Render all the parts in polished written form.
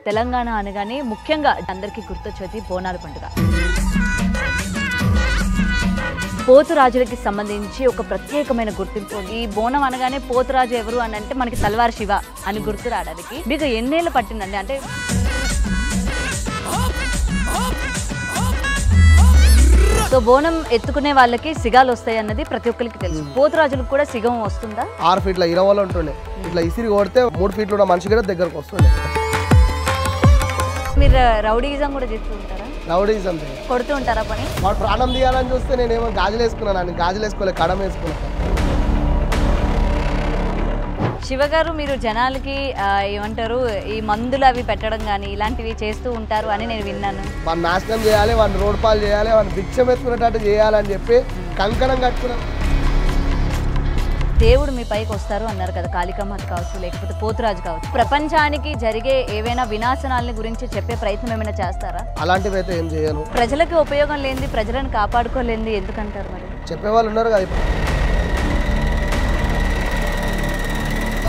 తెలంగాణ అనగానే ముఖ్యంగా అందరికీ గుర్తొచ్చేది బోనాల పండుగ. పోతురాజులకి సంబంధించి ఒక ప్రత్యేకమైన గుర్తింపు ఉంది. ఈ బోనం అనగానే పోతురాజు ఎవరు అని అంటే మనకి తల్వార్ శివ అని గుర్తు రావడానికి మీకు ఎన్నేళ్ళు పట్టిందండి? అంటే సో బోనం ఎత్తుకునే వాళ్ళకి సిగాలు వస్తాయి అన్నది ప్రతి ఒక్కరికి తెలుసు. పోతురాజులకు కూడా సిగం వస్తుందా? 6 ఫీట్ల 20 ఉంటుండే, ఇట్లా ఇసిరి కొడితే 3 ఫీట్లు ఉన్న మనిషి కూడా దగ్గరకు వస్తుండే. మీరు రౌడీజం కూడా చేస్తూ ఉంటారా? రౌడీజం కొడుతూ ఉంటారా పని? వాడు ప్రాణం తీయాలని చూస్తే నేనేమో గాజులు వేసుకున్నాను, గాజులు వేసుకోలే, కడం వేసుకున్నాను. శివగారు, మీరు జనాలకి ఏమంటారు ఈ మందులు అవి పెట్టడం కానీ ఇలాంటివి చేస్తూ ఉంటారు అని నేను విన్నాను. వాడిని నాశనం చేయాలి, వాడిని రోడ్ పాలు చేయాలి, వాడిని భిక్షం ఎత్తుకునేటట్టు చేయాలని చెప్పి కంకణం కట్టుకున్నాం. దేవుడు మీ పైకి వస్తారు అన్నారు కదా, కాళికామాత కావచ్చు లేకపోతే పోతురాజు కావచ్చు. ప్రపంచానికి జరిగే ఏవైనా వినాశనాలని గురించి చెప్పే ప్రయత్నం ఏమైనా చేస్తారా? అలాంటివి అయితే ఏం చేయను. ప్రజలకి ఉపయోగం లేనిది, ప్రజలను కాపాడుకోలేనిది ఎందుకంటారు మరి? చెప్పేవాళ్ళు ఉన్నారు కదా. ఇప్పుడు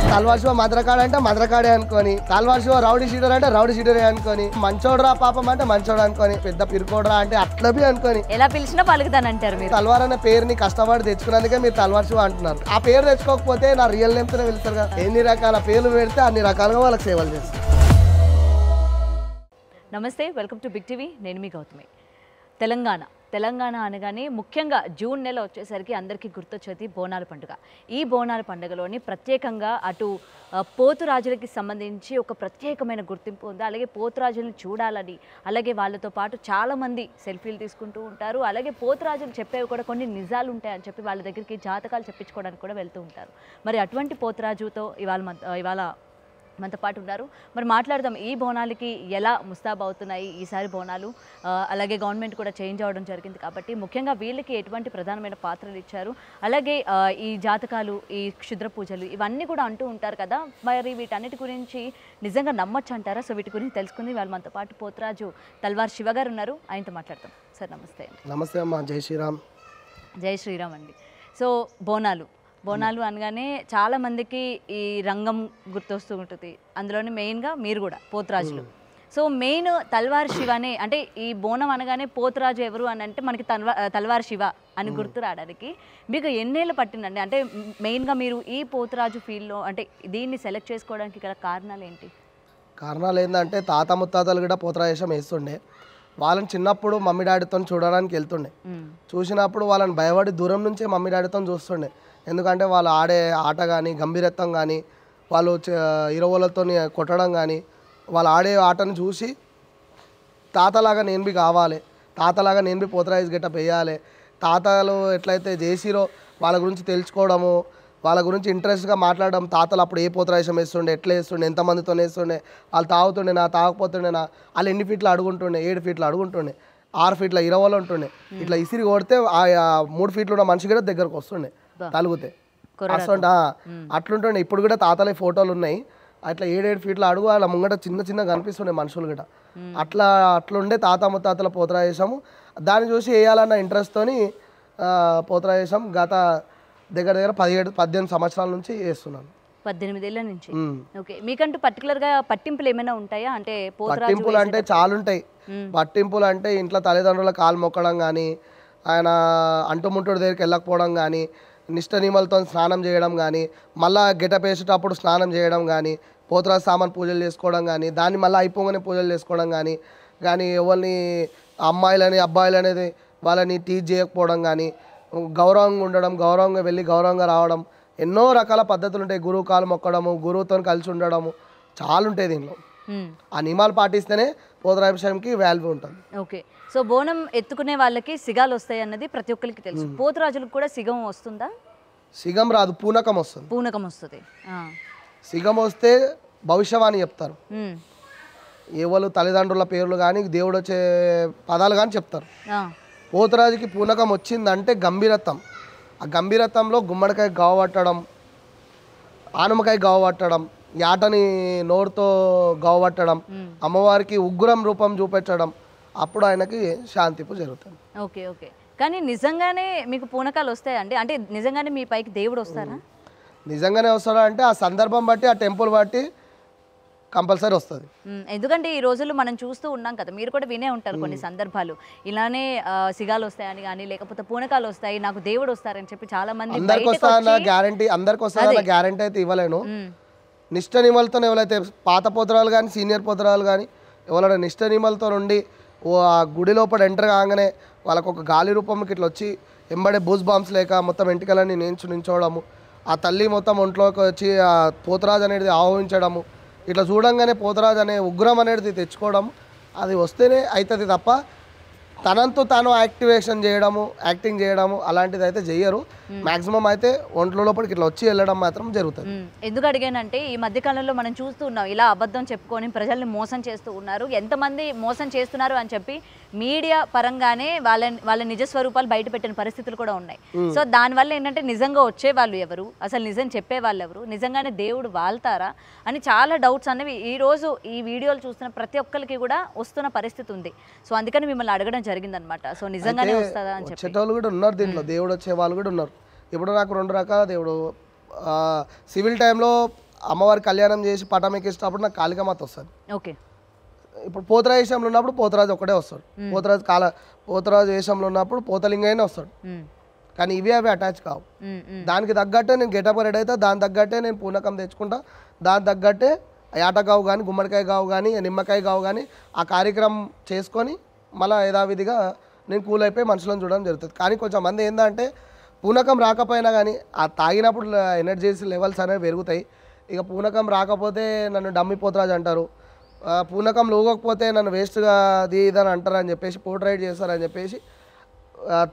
తల్వార్ శివ మద్రకాడ అంటే మద్రకాడే అనుకొని, తల్వార్ శివ రౌడీ షీటర్ అంటే రౌడీ షీటరే అనుకొని, మంచోడ్రా పాపం అంటే మంచోడు అనుకొని, పెద్ద పిరుకోడ్రా అంటే అట్లబి అనుకొని ఎలా పిలిచినా పలుకుతానంటారు మీరు. తల్వార్ అనే పేరుని కష్టపడి తెచ్చుకున్నందుకే మీరు తల్వార్ శివ అంటున్నారు. ఆ పేరు తెచ్చుకోకపోతే నా రియల్ నేమ్ తోనే వెళ్తారు కదా. ఎన్ని రకాల పేర్లు పెడితే అన్ని రకాలుగా వాళ్ళకి సేవలు చేస్తారు. నమస్తే, వెల్కమ్ టు బిగ్ టీవీ. నేను మీ గౌతమి. తెలంగాణ అనగానే ముఖ్యంగా జూన్ నెల వచ్చేసరికి అందరికీ గుర్తొచ్చేది బోనాల పండుగ. ఈ బోనాల పండుగలోని ప్రత్యేకంగా అటు పోతురాజులకి సంబంధించి ఒక ప్రత్యేకమైన గుర్తింపు ఉంది. అలాగే పోతురాజులను చూడాలని, అలాగే వాళ్ళతో పాటు చాలామంది సెల్ఫీలు తీసుకుంటూ ఉంటారు. అలాగే పోతురాజులు చెప్పేవి కూడా కొన్ని నిజాలు ఉంటాయని చెప్పి వాళ్ళ దగ్గరికి జాతకాలు చెప్పించుకోవడానికి కూడా వెళ్తూ ఉంటారు. మరి అటువంటి పోతురాజుతో ఇవాళ మనతో పాటు ఉన్నారు. మరి మాట్లాడదాం ఈ బోనాలకి ఎలా ముస్తాబ్ అవుతున్నాయి ఈసారి బోనాలు. అలాగే గవర్నమెంట్ కూడా చేంజ్ అవ్వడం జరిగింది కాబట్టి ముఖ్యంగా వీళ్ళకి ఎటువంటి ప్రధానమైన పాత్రలు ఇచ్చారు, అలాగే ఈ జాతకాలు, ఈ క్షుద్ర పూజలు ఇవన్నీ కూడా అంటూ ఉంటారు కదా. మరి వీటన్నిటి గురించి నిజంగా నమ్మొచ్చు అంటారా? సో వీటి గురించి తెలుసుకుంది వాళ్ళు మనతో పాటు పోతురాజు తల్వార్ శివ గారు ఉన్నారు. ఆయనతో మాట్లాడతాం. సార్ నమస్తే అండి. నమస్తే అమ్మా. జై శ్రీరామ్. జై శ్రీరామ్ అండి. సో బోనాలు అనగానే చాలామందికి ఈ రంగం గుర్తొస్తూ ఉంటుంది. అందులోనే మెయిన్గా మీరు కూడా పోతురాజులు. సో మెయిన్ తల్వార్ శివనే అంటే ఈ బోనం అనగానే పోతురాజు ఎవరు అని అంటే మనకి తల్వార్ శివ అని గుర్తు రావడానికి మీకు ఎన్నేళ్ళు పట్టిందండి? అంటే మెయిన్గా మీరు ఈ పోతురాజు ఫీల్డ్లో అంటే దీన్ని సెలెక్ట్ చేసుకోవడానికి గల కారణాలు ఏంటి? కారణాలు ఏంటంటే తాత ముత్తాతలు కూడా పోతురాజేషం వేస్తుండే. వాళ్ళని చిన్నప్పుడు మమ్మీ డాడీతో చూడడానికి వెళ్తుండే. చూసినప్పుడు వాళ్ళని భయపడి దూరం నుంచే మమ్మీ డాడీతో చూస్తుండే. ఎందుకంటే వాళ్ళు ఆడే ఆట కానీ, గంభీరత్వం కానీ, వాళ్ళు ఇరవలతో కొట్టడం కానీ, వాళ్ళు ఆడే ఆటను చూసి తాతలాగా నేను బి కావాలి, తాతలాగా నేను బి పోతురాజు గెటప్ వేయాలి, తాతలు ఎట్లయితే చేసిరో వాళ్ళ గురించి తెలుసుకోవడము, వాళ్ళ గురించి ఇంట్రెస్ట్గా మాట్లాడడం. తాతలు అప్పుడు ఏ పోతురాజం వేస్తుండే, ఎట్లా వేస్తుండే, ఎంతమందితో వేస్తుండే, వాళ్ళు తాగుతుండేనా తాగకపోతుండేనా, వాళ్ళు ఎన్ని ఫీట్లు అడుగుంటుండే, 7 ఫీట్లు అడుగుంటుండే, 6 ఫీట్ల 20 ఉంటుండే, ఇట్లా ఇసిరి కొడితే 3 ఫీట్లు ఉన్న మనిషి కూడా దగ్గరకు వస్తుండే తలుగుతే అసలు అట్లుంటుండే. ఇప్పుడు కూడా తాతలే ఫోటోలు ఉన్నాయి. అట్లా 7 ఫీట్ల అడుగు వాళ్ళ ముంగట చిన్న కనిపిస్తుండే మనుషులు కూడా. అట్లుండే తాత ముత్తాతల పోతురాజేసాము. దాన్ని చూసి వేయాలన్న ఇంట్రెస్ట్తోని పోతురాజేసాం గత దగ్గర 17-18 సంవత్సరాల నుంచి వేస్తున్నాను. 18 ఏళ్ళ నుంచి. ఓకే, మీకంటూ పర్టికులర్గా పట్టింపులు ఏమైనా ఉంటాయా? అంటే పట్టింపులు అంటే చాలా ఉంటాయి. పట్టింపులు అంటే ఇంట్లో తల్లిదండ్రుల కాలు మొక్కడం కానీ, ఆయన అంటుముట్టుడి దగ్గరికి వెళ్ళకపోవడం కానీ, నిష్ట నియమాలతో స్నానం చేయడం కానీ, మళ్ళీ గెటప్ వేసేటప్పుడు స్నానం చేయడం కానీ, పోతురాజు సామాన్ పూజలు చేసుకోవడం కానీ, దాన్ని మళ్ళీ అయిపోగానే పూజలు చేసుకోవడం కానీ ఎవరిని అమ్మాయిలని అబ్బాయిలు అనేది వాళ్ళని టీచ్ చేయకపోవడం కానీ, గౌరవంగా ఉండడం, గౌరవంగా వెళ్ళి గౌరవంగా రావడం, ఎన్నో రకాల పద్ధతులు ఉంటాయి. గురువు కాలు మొక్కడము, గురువుతో కలిసి ఉండడము చాలా ఉంటాయి దీనిలో. ఆ నియమాలు పాటిస్తేనే పోతురాజంకి వాల్యూ ఉంటుంది. ఓకే, సో బోనం ఎత్తుకునే వాళ్ళకి సిగాలు వస్తాయి అన్నది ప్రతి ఒక్కరికి తెలుసు. పోతురాజులకు కూడా సిగం వస్తుందా? సిగం రాదు, పూనకం వస్తుంది. పూనకం వస్తుంది. సిగం వస్తే భవిష్యవాణి చెప్తారు. ఎవరు తల్లిదండ్రుల పేర్లు కానీ, దేవుడు వచ్చే పదాలు కానీ చెప్తారు. పోతురాజుకి పూనకం వచ్చిందంటే గంభీరత్వం. ఆ గంభీరత్వంలో గుమ్మడికాయ గావపట్టడం, ఆనమకాయ గావపట్టడం, యాటని నోరుతో గావపట్టడం, అమ్మవారికి ఉగ్రం రూపం చూపించడం, అప్పుడు ఆయనకి శాంతింపు జరుగుతుంది. ఓకే ఓకే, కానీ నిజంగానే మీకు పూనకాలు వస్తాయండి? అంటే నిజంగానే మీ పైకి దేవుడు వస్తారా? నిజంగానే వస్తాడా అంటే ఆ సందర్భం బట్టి, ఆ టెంపుల్ బట్టి కంపల్సరీ వస్తుంది. ఎందుకంటే ఈ రోజుల్లో మనం చూస్తూ ఉన్నాం కదా, మీరు కూడా వినే ఉంటారు కొన్ని సందర్భాలు ఇలానే సిగాలు వస్తాయని కానీ లేకపోతే పూనకాలు వస్తాయి, నాకు దేవుడు వస్తారని చెప్పి చాలా మంది అందరికి వస్తారన్న గ్యారంటీ, అందరికి వస్తారన్న గ్యారంటీ అయితే ఇవ్వలేను. నిష్ట నియమాలతో ఎవరైతే పాత పోతరాలు కానీ సీనియర్ పోతరాలు కానీ ఎవరైనా నిష్ట నియమాలతో నుండి ఆ గుడి లోపల ఎంటర్ కాగానే వాళ్ళకు ఒక గాలి రూపంకి ఇట్లా వచ్చి ఎంబడే బూస్ బాంబ్స్ లేక మొత్తం వెంటికలన్నీ నించోవడము, ఆ తల్లి మొత్తం ఒంట్లోకి వచ్చి ఆ పోతరాజు అనేది ఆహ్వానించడము, ఇట్లా చూడంగానే పోతరాజు అనే ఉగ్రం అనేది తెచ్చుకోవడం, అది వస్తేనే అవుతుంది తప్ప తనంతో తాను యాక్టివేషన్ చేయడము యాక్టింగ్ చేయడము అలాంటిది అయితే చెయ్యరు. మాక్సిమం అయితే ఒంట్లో లోపలికి ఇట్లా వచ్చి వెళ్ళడం మాత్రం జరుగుతుంది. ఎందుకు అడిగానంటే ఈ మధ్య కాలంలో మనం చూస్తూ ఉన్నాం ఇలా అబద్ధం చెప్పుకొని ప్రజల్ని మోసం చేస్తూ ఉన్నారు. ఎంతమంది మోసం చేస్తున్నారు అని చెప్పి మీడియా పరంగానే వాళ్ళ నిజ స్వరూపాలు బయట పెట్టిన పరిస్థితులు కూడా ఉన్నాయి. సో దానివల్ల ఏంటంటే నిజంగా వచ్చే వాళ్ళు ఎవరు, అసలు నిజం చెప్పే వాళ్ళు ఎవరు, నిజంగానే దేవుడు వాళ్తారా అని చాలా డౌట్స్ అనేవి ఈ రోజు ఈ వీడియోలు చూస్తున్న ప్రతి ఒక్కరికి కూడా వస్తున్న పరిస్థితి ఉంది. సో అందుకని మిమ్మల్ని అడగడం జరిగిందనమాట. సో నిజంగానే వస్తుందా అని చెప్పి వచ్చేటోళ్ళు కూడా ఉన్నారు, దీంట్లో దేవుడు వచ్చే వాళ్ళు కూడా ఉన్నారు. ఇప్పుడు నాకు 2 రకాల దేవుడు, సివిల్ టైంలో అమ్మవారి కళ్యాణం చేసి పటం ఎక్కించినప్పుడు నాకు కాళికామాత వస్తుంది. ఓకే. ఇప్పుడు పోతరాజు వేషంలో ఉన్నప్పుడు పోతరాజు ఒకటే వస్తాడు, పోతరాజు వేషంలో ఉన్నప్పుడు పోతలింగైనా వస్తాడు. కానీ ఇవి అవి అటాచ్ కావు. దానికి తగ్గట్టే నేను గెటప్ రెడీ అవుతా, దాని తగ్గట్టే నేను పూనకం తెచ్చుకుంటా, దాని తగ్గట్టే యాటగావు కానీ గుమ్మడికాయ గావు కానీ నిమ్మకాయ గావు కానీ ఆ కార్యక్రమం చేసుకొని మళ్ళీ యథావిధిగా నేను కూల్ అయిపోయి మనుషులను చూడడం జరుగుతుంది. కానీ కొంచెం మంది ఏంటంటే పూనకం రాకపోయినా కానీ ఆ తాగినప్పుడు ఎనర్జీస్ లెవెల్స్ అనేవి పెరుగుతాయి. ఇక పూనకం రాకపోతే నన్ను డమ్మి పోతరాజు అంటారు, పూనకం లోగకపోతే నన్ను వేస్ట్గా అది ఇదని అంటారు అని చెప్పేసి పోర్ట్రైట్ చేస్తారని చెప్పేసి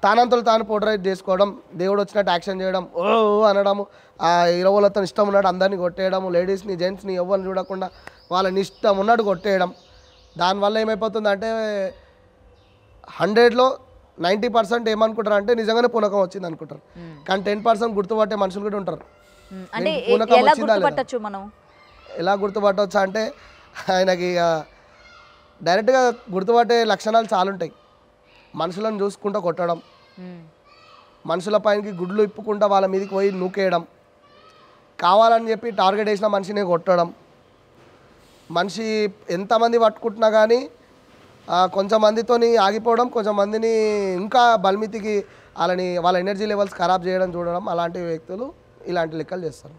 తానంతలు తాను పోర్ట్రైట్ చేసుకోవడం, దేవుడు వచ్చినట్టు యాక్షన్ చేయడం, ఓ అనడము, ఆ ఇరవలతో ఇష్టం ఉన్నట్టు అందరినీ కొట్టేయడము, లేడీస్ని జెంట్స్ని ఎవరిని చూడకుండా వాళ్ళని ఇష్టం ఉన్నట్టు కొట్టేయడం. దానివల్ల ఏమైపోతుందంటే 100లో 90% ఏమనుకుంటారు అంటే నిజంగానే పూనకం వచ్చింది అనుకుంటారు. కానీ 10% గుర్తుపట్టే మనుషులు కూడా ఉంటారు. ఎలా గుర్తుపట్టవచ్చు అంటే ఆయనకి డైరెక్ట్గా గుర్తుపట్టే లక్షణాలు చాలా ఉంటాయి. మనుషులను చూసుకుంటూ కొట్టడం, మనుషుల పైనకి గుడ్లు ఇప్పుకుంటా వాళ్ళ మీదకి పోయి నూకేయడం, కావాలని చెప్పి టార్గెట్ వేసిన మనిషిని కొట్టడం, మనిషి ఎంతమంది పట్టుకుంటున్నా కానీ కొంచెం మందితోని ఆగిపోవడం, కొంచెం మందిని ఇంకా బల్మితికి వాళ్ళ ఎనర్జీ లెవెల్స్ ఖరాబ్ చేయడం చూడడం, అలాంటి వ్యక్తులు ఇలాంటి లెక్కలు చేస్తారు.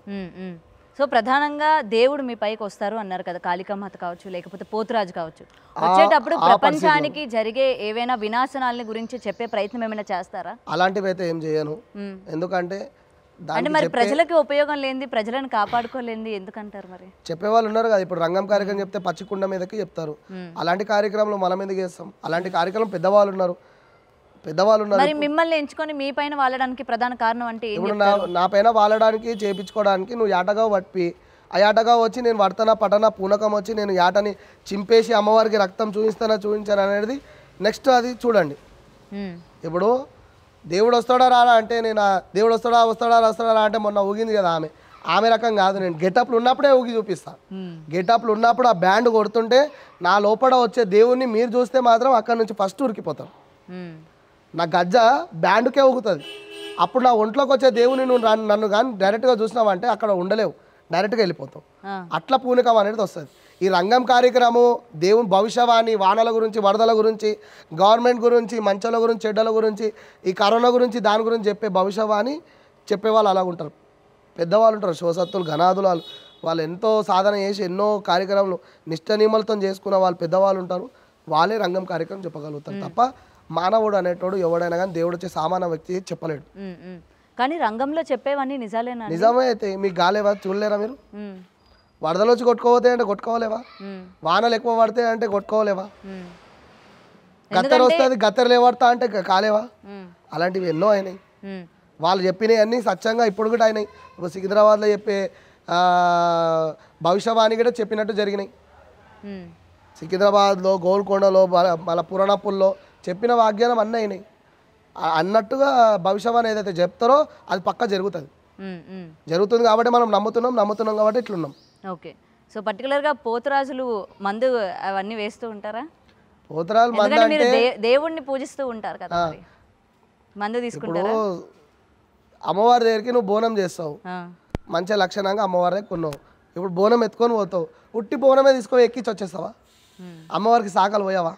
సో ప్రధానంగా దేవుడు మీ పైకి వస్తారు అన్నారు కదా, కాళికామాత కావచ్చు లేకపోతే పోతురాజు కావచ్చు, వచ్చేటప్పుడు ప్రపంచానికి జరిగే ఏవైనా వినాశనాలని గురించి చెప్పే ప్రయత్నం ఏమైనా చేస్తారా? అలాంటివి అయితే ఏం చేయను. ఎందుకంటే అంటే మరి ప్రజలకి ఉపయోగం లేనిది, ప్రజలను కాపాడుకోలేంది ఎందుకంటారు? మరి చెప్పేవాళ్ళు ఉన్నారు కదా, ఇప్పుడు రంగం కార్యక్రమం చెప్తే పచ్చికుండ మీదకి చెప్తారు. అలాంటి కార్యక్రమాలు మనం ఎందుకు చేస్తాం? అలాంటి కార్యక్రమం పెద్దవాళ్ళు ఉన్నారు. మరి మిమ్మల్ని ఎంచుకొని మీ పైన వాలడానికి ప్రధాన కారణం అంటే ఇప్పుడు నా పైన వాలడానికి చేపించుకోవడానికి నువ్వు యాటగా పట్టి ఆ యాటగా వచ్చి నేను పడతానా పటనా పూనకం వచ్చి నేను యాటని చింపేసి అమ్మవారికి రక్తం చూపించాను అనేది నెక్స్ట్ అది చూడండి. ఇప్పుడు దేవుడు వస్తాడా రారా అంటే నేను దేవుడు వస్తాడా అంటే మొన్న ఊగింది కదా ఆమె రకం కాదు. నేను గెటప్లు ఉన్నప్పుడే ఊగి చూపిస్తాను. గెటప్లు ఉన్నప్పుడు ఆ బ్యాండ్ కొడుతుంటే నా లోపల వచ్చే దేవుణ్ణి మీరు చూస్తే మాత్రం అక్కడ నుంచి ఫస్ట్ ఉరికిపోతాం. నా గజ్జ బ్యాండ్కే ఊగుతుంది. అప్పుడు నా ఒంట్లోకి వచ్చే దేవుని నువ్వు నన్ను కానీ డైరెక్ట్గా చూసినావంటే అక్కడ ఉండలేవు, డైరెక్ట్గా వెళ్ళిపోతావు. అట్లా పూనకం అనేది వస్తుంది. ఈ రంగం కార్యక్రమం దేవుని భవిష్యవాణి, వానల గురించి, వరదల గురించి, గవర్నమెంట్ గురించి, మంచాల గురించి, చెడ్డల గురించి, ఈ కరోనా గురించి, దాని గురించి చెప్పే భవిష్యవాణి చెప్పేవాళ్ళు అలా ఉంటారు. పెద్దవాళ్ళు ఉంటారు, శివసత్తులు, గణాదులు, వాళ్ళు ఎంతో సాధన చేసి ఎన్నో కార్యక్రమాలు నిష్ట నియమాలతో చేసుకున్న వాళ్ళు పెద్దవాళ్ళు ఉంటారు. వాళ్ళే రంగం కార్యక్రమం చెప్పగలుగుతారు తప్ప మానవుడు అనేటోడు ఎవడైనా కానీ దేవుడు వచ్చే సామాన్య వ్యక్తి చెప్పలేడు. కానీ రంగంలో చెప్పేవన్నీ నిజాలేనా? నిజమే. అయితే మీకు గాలేవా? చూడలేరా మీరు? వరదలు వచ్చి కొట్టుకోపోతే అంటే కొట్టుకోలేవా? వానలు ఎక్కువ పడితే అంటే కొట్టుకోలేవా? గత్తెర వస్తుంది, గత్తెరలు ఏవడతా అంటే కాలేవా? అలాంటివి ఎన్నో అయినాయి. వాళ్ళు చెప్పినవి అన్నీ సత్యంగా ఇప్పుడు కూడా అయినాయి. ఇప్పుడు సికింద్రాబాద్లో చెప్పే భవిష్యవాణి కూడా చెప్పినట్టు జరిగినాయి. సికింద్రాబాద్లో, గోల్కొండలో, మళ్ళీ పురాణపుల్లో చెప్పిన వాగ్దానం అన్నీ అయినాయి. అన్నట్టుగా భవిష్యవాణి ఏదైతే చెప్తారో అది పక్కా జరుగుతుంది కాబట్టి మనం నమ్ముతున్నాం కాబట్టి ఇట్లున్నాం. ఓకే. సో పర్టికులర్గా పోతురాజులు మందు అవన్నీ వేస్తూ ఉంటారా? పోతురాజులు మందు అంటే దేవుణ్ణి పూజిస్తూ ఉంటారు కదా, మందు తీసుకుంటారా? అమ్మవారి దగ్గరికి నువ్వు బోనం చేస్తావు, మంచి లక్షణంగా అమ్మవారి దగ్గర కొన్నావు, ఇప్పుడు బోనం ఎత్తుకొని పోతావు, ఉట్టి బోనమే తీసుకొని ఎక్కించి వచ్చేస్తావా? అమ్మవారికి సాకలు పోయావా?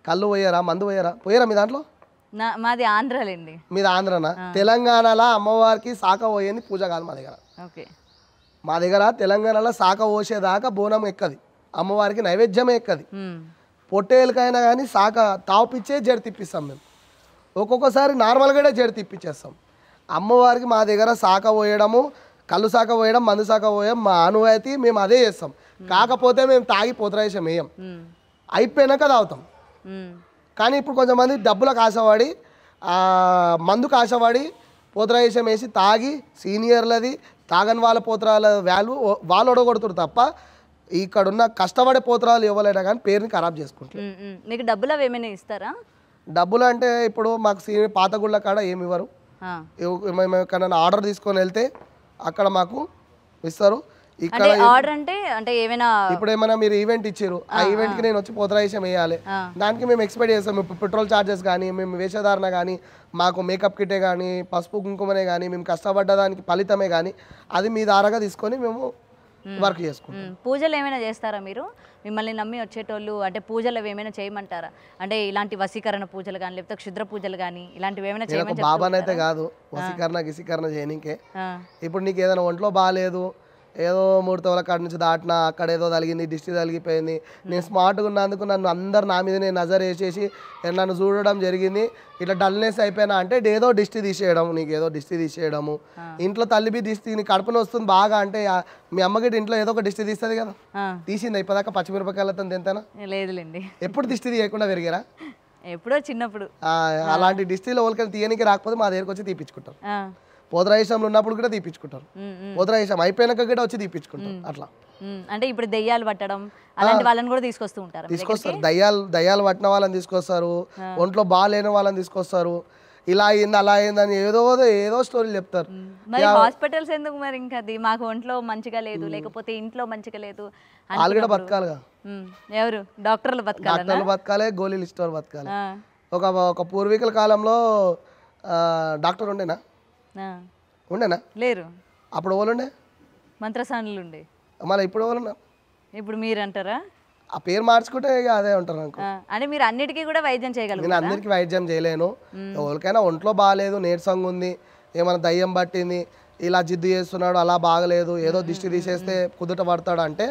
కళ్ళు పోయారా, మందు పోయారా మీ దాంట్లో? మాది ఆంధ్రాలేండి. మీది ఆంధ్రనా? తెలంగాణలో అమ్మవారికి సాక పోయేది పూజ కాదు మా దగ్గర. ఓకే. మా దగ్గర తెలంగాణలో సాక పోసేదాకా బోనం ఎక్కది, అమ్మవారికి నైవేద్యమే ఎక్కది. పొట్టేలకైనా కానీ సాక తాపిచ్చే జడి తిప్పిస్తాం మేము. ఒక్కొక్కసారి నార్మల్గానే జడి తిప్పించేస్తాం. అమ్మవారికి మా దగ్గర సాక పోయడము, కళ్ళు సాక పోయడం, మందు సాక పోయడం మా అనువైతే మేము అదే చేస్తాం. కాకపోతే మేము తాగి పోతరాయేశం వేయం, అయిపోయినాక తాగుతాం. కానీ ఇప్పుడు కొంతమంది డబ్బులకు ఆశపడి మందుకు ఆశపడి పోతరాయేశం వేసి తాగి సీనియర్లది తాగని వాళ్ళ పోతరాల వాల్యూ వాళ్ళు ఒడగొడుతురు తప్ప ఇక్కడున్న కష్టపడే పోతరాలు ఇవ్వలేనా కానీ పేరుని ఖరాబ్ చేసుకుంటారు. మీకు డబ్బులు అవి ఏమైనా ఇస్తారా? డబ్బులు అంటే ఇప్పుడు మాకు పాత గుళ్ళ కాడ ఏమి ఇవ్వరు. మేము ఎక్కడైనా ఆర్డర్ తీసుకొని వెళ్తే అక్కడ మాకు ఇస్తారు. ఇక్కడ ఆర్డర్ అంటే ఏమైనా ఇప్పుడు ఏమైనా మీరు ఈవెంట్ ఇచ్చారు, ఆ ఈవెంట్కి నేను వచ్చి పోతరాయేశం వేయాలి, దానికి మేము ఎక్స్పెక్ట్ చేస్తాం. పెట్రోల్ ఛార్జెస్ కానీ, మేము వేషధారణ కానీ, మాకు మేకప్ కిటే కానీ, పసుపు కుంకుమనే కానీ, మేము కష్టపడ్డ దానికి ఫలితమే కానీ అది మీ దారాగా తీసుకొని మేము వర్క్ చేసుకుంటాం. పూజలు ఏమైనా చేస్తారా మీరు? మిమ్మల్ని నమ్మి వచ్చేటోళ్ళు అంటే పూజలు ఏమైనా చేయమంటారా? అంటే ఇలాంటి వశీకరణ పూజలు కానీ లేకపోతే క్షుద్ర పూజలు కానీ ఇలాంటివి ఏమైనా చేయమని బాబానైతే కాదు, వశీకరణ చేయనికే. ఇప్పుడు నీకు ఏదైనా ఒంట్లో బాగాలేదు, ఏదో 3 తోల కాడ నుంచి దాటినా, అక్కడ ఏదో తగిలింది, దిష్టి తగిలిపోయింది, నేను స్మార్ట్గా ఉన్నందుకు నన్ను అందరు నా మీద నేను నజర్ వేసేసి నన్ను చూడడం జరిగింది, ఇట్లా డల్నెస్ అయిపోయినా అంటే ఏదో దిష్టి తీసేయడం, నీకు ఏదో దిష్టి తీసేయడము. ఇంట్లో తల్లిబి దిష్టి నీ కడుపున వస్తుంది బాగా అంటే మీ అమ్మకి ఇంట్లో ఏదో ఒక దిష్టి తీస్తుంది కదా, తీసింది ఇప్పటిదాకా పచ్చిమిరపకాయలతో ఎంతైనా? లేదులేండి. ఎప్పుడు దిష్టి తీయకుండా పెరిగారా? ఎప్పుడో చిన్నప్పుడు. అలాంటి దిష్టిలో వాళ్ళకి తీయనికి రాకపోతే మా దగ్గరకు వచ్చి తీపించుకుంటారు. పోతరాయేశంలో ఉన్నప్పుడు కూడా తీపించుకుంటారు, పోతరాయేశం అయిపోయినాక కూడా వచ్చి తీపించుకుంటారు. అట్లా అంటే ఇప్పుడు దెయ్యాలు పట్టడం అలాంటి వాళ్ళని కూడా తీసుకొస్తారు. దయ్యాలు పట్టిన వాళ్ళని తీసుకొస్తారు, ఒంట్లో బాగాలేని వాళ్ళని తీసుకొస్తారు. ఇలా అయింది అలా అయిందని ఏదో స్టోరీలు చెప్తారు. మరి హాస్పిటల్స్ ఎందుకు? మరి ఇంకా అది మాకు ఒంట్లో మంచిగా లేదు లేకపోతే ఇంట్లో మంచిగా లేదు వాళ్ళు కూడా బతకాలిగా. ఎవరు? డాక్టర్లు బతకాలి, గోళీలు ఇస్తారు బతకాలి. ఒక పూర్వీకుల కాలంలో డాక్టర్ ఉండేనా? లేరు. అప్పుడు ఎవరుండే? మంత్రసానులు ఉండే. మళ్ళీ ఇప్పుడు ఎవరున్నారు? ఇప్పుడు మీరు అంటారా? ఆ పేరు మార్చుకుంటే అదే ఉంటారు అనుకో. అంటే మీరు అన్నిటికీ కూడా వైద్యం చేయగలరు? నేను అందరికీ వైద్యం చేయలేను. ఎవరికైనా ఒంట్లో బాగాలేదు, నీరసంగా ఉంది, ఏమైనా దయ్యం పట్టింది, ఇలా జిద్దు చేస్తున్నాడు, అలా బాగలేదు, ఏదో దిష్టి తీసేస్తే కుదుట పడతాడు అంటే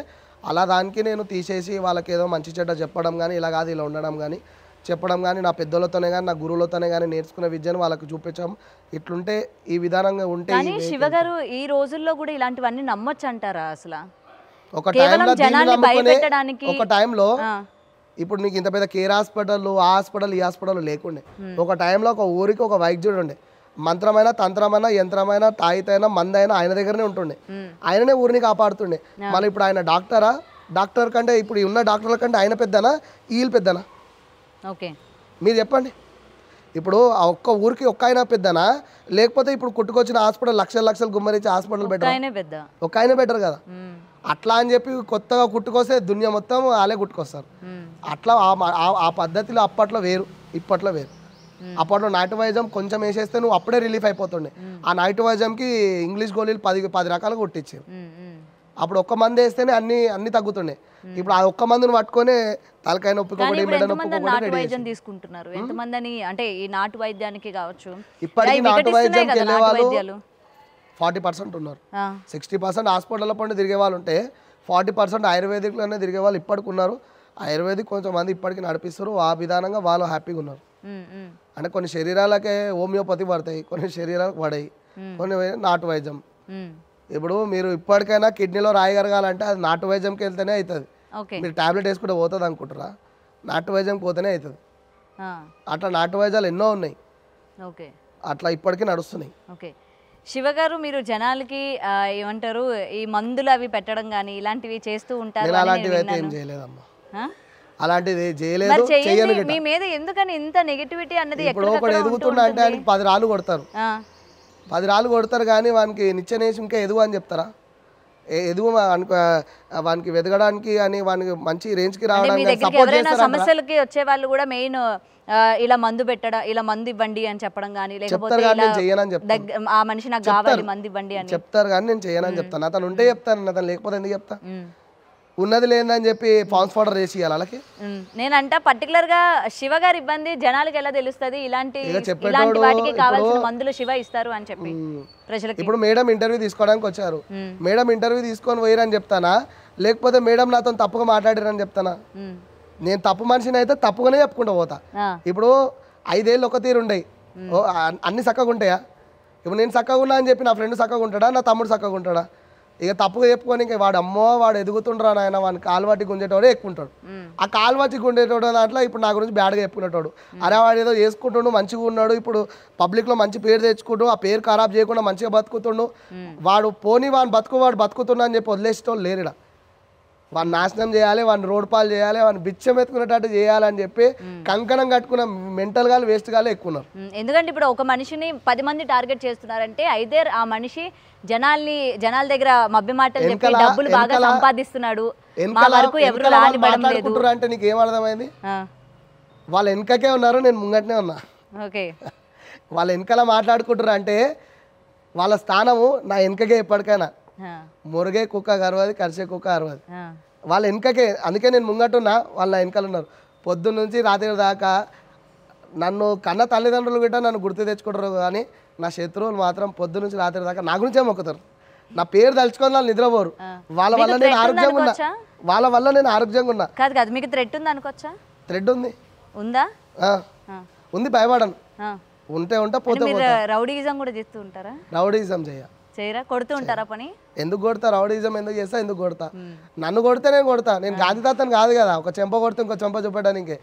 అలా దానికి నేను తీసేసి వాళ్ళకి ఏదో మంచి చెడ్డ చెప్పడం కానీ, ఇలా కాదు ఇలా ఉండడం కానీ చెప్పడం కానీ, నా పెద్దలతోనే కానీ నా గురువులతోనే కానీ నేర్చుకునే విద్యను వాళ్ళకి చూపించాం. ఇట్లుంటే ఈ విధానంగా ఉంటే. కానీ శివ గారు ఈ రోజుల్లో కూడా ఇలాంటివన్నీ నమ్మొచ్చు అంటారా? అసలు ఒక టైంలో ఇప్పుడు నీకు ఇంత పెద్ద కేర్ హాస్పిటల్, ఆ హాస్పిటల్, ఈ హాస్పిటల్ లేకుండే. ఒక టైంలో ఒక ఊరికి ఒక వైద్యుడు ఉండే. మంత్రమైన, తంత్రమైన, యంత్రమైన, తాయితైనా, మందైనా ఆయన దగ్గరనే ఉంటుండే. ఆయననే ఊరిని కాపాడుతుండే. మళ్ళీ ఇప్పుడు ఆయన డాక్టర్ కంటే ఇప్పుడు ఉన్న డాక్టర్ల కంటే ఆయన పెద్దనా, వీళ్ళు పెద్దనా? ఓకే, మీరు చెప్పండి. ఇప్పుడు ఒక్క ఊరికి ఒక్క ఆయన పెద్దనా, లేకపోతే ఇప్పుడు కుట్టుకొచ్చిన హాస్పిటల్ లక్షలు గుమ్మరించి హాస్పిటల్ బెటర్? ఒక్క ఆయన బెటర్ కదా. అట్లా అని చెప్పి కొత్తగా కుట్టుకొస్తే దునియా మొత్తం వాళ్ళే కుట్టుకొస్తారు. అట్లా ఆ పద్ధతిలో అప్పట్లో వేరు, ఇప్పట్లో వేరు. అప్పట్లో నాటు వైద్యం కొంచెం వేసేస్తే నువ్వు అప్పుడే రిలీఫ్ అయిపోతుండే. ఆ నాటు వైద్యంకి ఇంగ్లీష్ గోళీలు 10 రకాలుగా కొట్టించారు. అప్పుడు ఒక్క మంది వేస్తేనే అన్ని తగ్గుతుండే. ఇప్పుడు ఆ ఒక్క మందుని పట్టుకొని తలకాయ నొప్పి తీసుకుంటున్నారు. ఎంతమంది అంటే ఈ నాటు వైద్యానికి కావచ్చు, ఇప్పటికీ నాటు వైద్యంకి వెళ్ళే వాళ్ళు 40% ఉన్నారు. 60% హాస్పిటల్లో పండు తిరిగే వాళ్ళు ఉంటే 40% ఆయుర్వేదిక్లోనే తిరిగే వాళ్ళు ఇప్పటికి ఉన్నారు. ఆయుర్వేదిక్ కొంచెం మంది ఇప్పటికీ నడిపిస్తారు. ఆ విధానంగా వాళ్ళు హ్యాపీగా ఉన్నారు. అంటే కొన్ని శరీరాలకే హోమియోపతి పడతాయి, కొన్ని శరీరాలకు పడాయి, కొన్ని నాటు వైద్యం. ఇప్పుడు మీరు ఇప్పటికైనా కిడ్నీలో రాయి కరగాలంటే అది నాటు వైద్యంకి వెళ్తేనే అవుతుంది. మీరు టాబ్లెట్ వేసుకుంటే పోతుంది అనుకుంటారా? నాటు వైద్యంకి పోతేనే అవుతుంది. అట్లా నాటు వైద్యాలు ఎన్నో ఉన్నాయి, అట్లా ఇప్పటికీ నడుస్తున్నాయి. శివ గారు, మీరు జనాలకి ఏమంటారు ఈ మందులు అవి పెట్టడం కానీ ఇలాంటివి చేస్తూ ఉంటారు? అలాంటివి అయితే ఏం చేయలేదమ్మా, అలాంటిది చేయలేదు, చేయను. మీ మీద ఎందుకని ఇంత నెగటివిటీ అన్నది? ఇప్పుడు ఒకటి ఎదుగుతున్నా అంటే ఆయనకి 10 రాళ్ళు కొడతారు, 10 రాళ్ళు కొడతారు కానీ వానికి నిచ్చెనేసి ఇంకా ఎదుగు అని చెప్తారా? ఎదుగు వానికి వెదగడానికి అని వానికి మంచి రేంజ్కి మీ రావడానికి దగ్గరికి సపోర్ట్ ఎవరైనా చేస్తారంట. సమస్యలకి వచ్చే వాళ్ళు కూడా మెయిన్ ఇలా మందు పెట్టడం, ఇలా మందు ఇవ్వండి అని చెప్పడం కానీ, లేకపోతే చెప్తారు కానీ ఇలా నేను చేయనని చెప్తాను. ఆ మనిషి నాకు కావాలి మందు ఇవ్వండి అని చెప్తారు కానీ నేను చేయనని చెప్తాను. అతను ఉంటే చెప్తాను, అతను లేకపోతే ఎందుకు చెప్తా? ఉన్నది లేదని చెప్పి ఫాన్స్ పౌడర్ వేసి ఇవ్వాలి వాళ్ళకి. నేనంట పర్టికులర్ గా శివ గారి ఇబ్బంది జనాలకు ఎలా తెలుస్తుంది, ఇలాంటి చెప్పేటోడు వాటికి కావాల్సిన మందులు శివ ఇస్తారు అని చెప్పి ప్రజలకి. ఇప్పుడు మేడం ఇంటర్వ్యూ తీసుకోవడానికి వచ్చారు, మేడం ఇంటర్వ్యూ తీసుకొని పోయిరని చెప్తానా, లేకపోతే మేడం నాతో తప్పుగా మాట్లాడారని చెప్తానా? నేను తప్పు మనిషిని అయితే తప్పుగానే చెప్పుకుంటూ పోతా. ఇప్పుడు 5 ఏళ్ళు ఒక తీరు ఉండయి, అన్ని చక్కగా ఉంటాయా? ఇప్పుడు నేను చక్కగా ఉన్నా అని చెప్పి నా ఫ్రెండ్ చక్కగా ఉంటాడా, నా తమ్ముడు చక్కగా ఉంటాడా? ఇక తప్పుగా చెప్పుకొని ఇంకా వాడు అమ్మో వాడు ఎదుగుతుండ్రా నాయన, వాడిని కాలువట్టి గుంజేటోడే ఎక్కువ ఉంటాడు. ఆ కాలువట్టి గుంజేటోడు దాంట్లో ఇప్పుడు నా గురించి బ్యాడ్గా చెప్పుకునేటోడు, అరే వాడు ఏదో చేసుకుంటుండు మంచిగా ఉన్నాడు, ఇప్పుడు పబ్లిక్లో మంచి పేరు తెచ్చుకుంటూ ఆ పేరు ఖరాబ్ చేయకుండా మంచిగా బతుకుతుండు, వాడు పోనీ వాడు బతుకుతున్నా అని చెప్పి వదిలేసేటోళ్ళు లేరుడా. వాడిని నాశనం చేయాలి, వాడిని రోడ్ పాలు చేయాలి, వాడిని బిచ్చం ఎత్తుకునేటట్టు చేయాలని చెప్పి కంకణం కట్టుకున్న మెంటల్ గాలు వేస్ట్ గాలు ఎక్కువ ఉన్నారు. ఎందుకంటే ఇప్పుడు ఒక మనిషిని 10 మంది టార్గెట్ చేస్తున్నారంటే ఐదేర్ ఆ మనిషి జనాల దగ్గర మభ్య మాటలు చెప్పి డబ్బులు బాగా సంపాదిస్తున్నాడు, మా వరకు ఎవరు మాట్లాడుకుంటారు అంటే నీకు ఏం అర్థమైంది? వాళ్ళ వెనకకే ఉన్నారు, నేను ముంగటనే ఉన్నా. ఓకే, వాళ్ళ వెనకాల మాట్లాడుకుంటారు అంటే వాళ్ళ స్థానము నా వెనకకే ఎప్పటికైనా. మురగే కుక్క గర్వది, కరిసే కుక్క అరవది. వాళ్ళ వెనకకే, అందుకే నేను ముంగటున్నా, వాళ్ళ వెనకాల ఉన్నారు. పొద్దున్న నుంచి రాత్రి దాకా నన్ను కన్న తల్లిదండ్రులు గిట్ట నన్ను గుర్తు తెచ్చుకుంటారు, కానీ నా శత్రువులు మాత్రం పొద్దున్న నుంచి రాత్రి దాకా నా గురించే మొక్కుతారు. నా పేరు తలుచుకొని వాళ్ళు నిద్రపోరు. వాళ్ళ వల్ల నేను ఆరోగ్యంగా ఉన్నా. కాదు కాదు, మీకు థ్రెట్ ఉంది అనుకోవచ్చా? థ్రెడ్ ఉంది, ఉందా? ఉంది, భయపడను. ఉంటే పోతే రౌడీయిజం కూడా చేస్తూ ఉంటారా? రౌడీయిజం చేయరా? కొడుతూ ఉంటారా పని? ఎందుకు కొడతా? రౌడీజం ఎందుకు చేస్తా? ఎందుకు కొడతా? నన్ను కొడితే నేను కొడతా. నేను గాంధీ తాతను కాదు కదా, ఒక చెంప కొడితే ఇంకో చెంప చూపెట్టడానికి.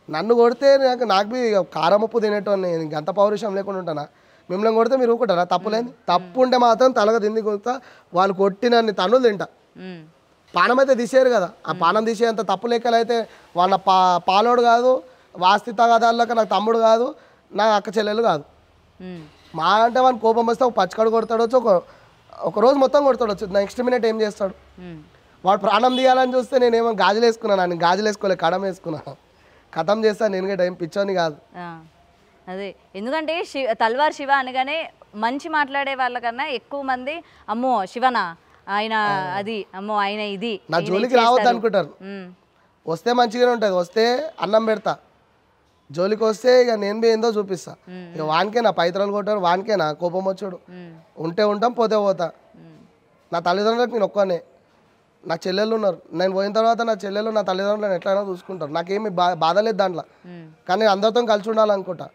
నన్ను కొడితే నాకు కారం ఉప్పు తినేటోని, ఇంకంత పౌరుషం లేకుండా ఉంటానా? మిమ్మల్ని కొడితే మీరు ఊకుంటారా? తప్పులేని తప్పు ఉంటే మాత్రం తలగా తింది కొడతా. వాళ్ళు కొట్టినన్ని తన్నులు తింటా. పానం అయితే తీసేయరు కదా, ఆ పానం తీసేంత తప్పు లెక్కలు అయితే వాళ్ళ పాలోడు కాదు, వాస్తి తగాదాల్లోకి నాకు తమ్ముడు కాదు, నా అక్క చెల్లెలు కాదు. మా అంటే వాడిని కోపం వస్తే ఒక పచ్చకడు కొడతాడొచ్చు, ఒక రోజు మొత్తం కొడతాడొచ్చు, నెక్స్ట్ మినిట్ ఏం చేస్తాడు? వాడు ప్రాణం తీయాలని చూస్తే నేనేమో గాజులు వేసుకున్నాను, నేను గాజులు వేసుకోలే, కడం వేసుకున్నాను, కథం చేస్తాను. నేను టైం పిచ్చోని కాదు. అదే, ఎందుకంటే తల్వార్ శివ అనగానే మంచి మాట్లాడే వాళ్ళకన్నా ఎక్కువ మంది అమ్మో శివనా ఆయన అది, అమ్మో ఆయన ఇది, నా జోలికి రావద్దు అనుకుంటారు. వస్తే మంచిగానే ఉంటుంది, వస్తే అన్నం పెడతా. జోలికి వస్తే ఇక నేను ఏందో చూపిస్తా. ఇక వానికే నా పైతరాలు కొట్టారు, వానికే నా కోపం వచ్చాడు. ఉంటే ఉంటాం, పోతే పోతా. నా తల్లిదండ్రులకు నేను ఒక్కనే, నా చెల్లెళ్ళు ఉన్నారు. నేను పోయిన తర్వాత నా చెల్లెలు నా తల్లిదండ్రులను ఎట్లయినా చూసుకుంటారు. నాకేమి బాధ లేదు దాంట్లో, కానీ నేను అందరితో కలిసి ఉండాలనుకుంటా.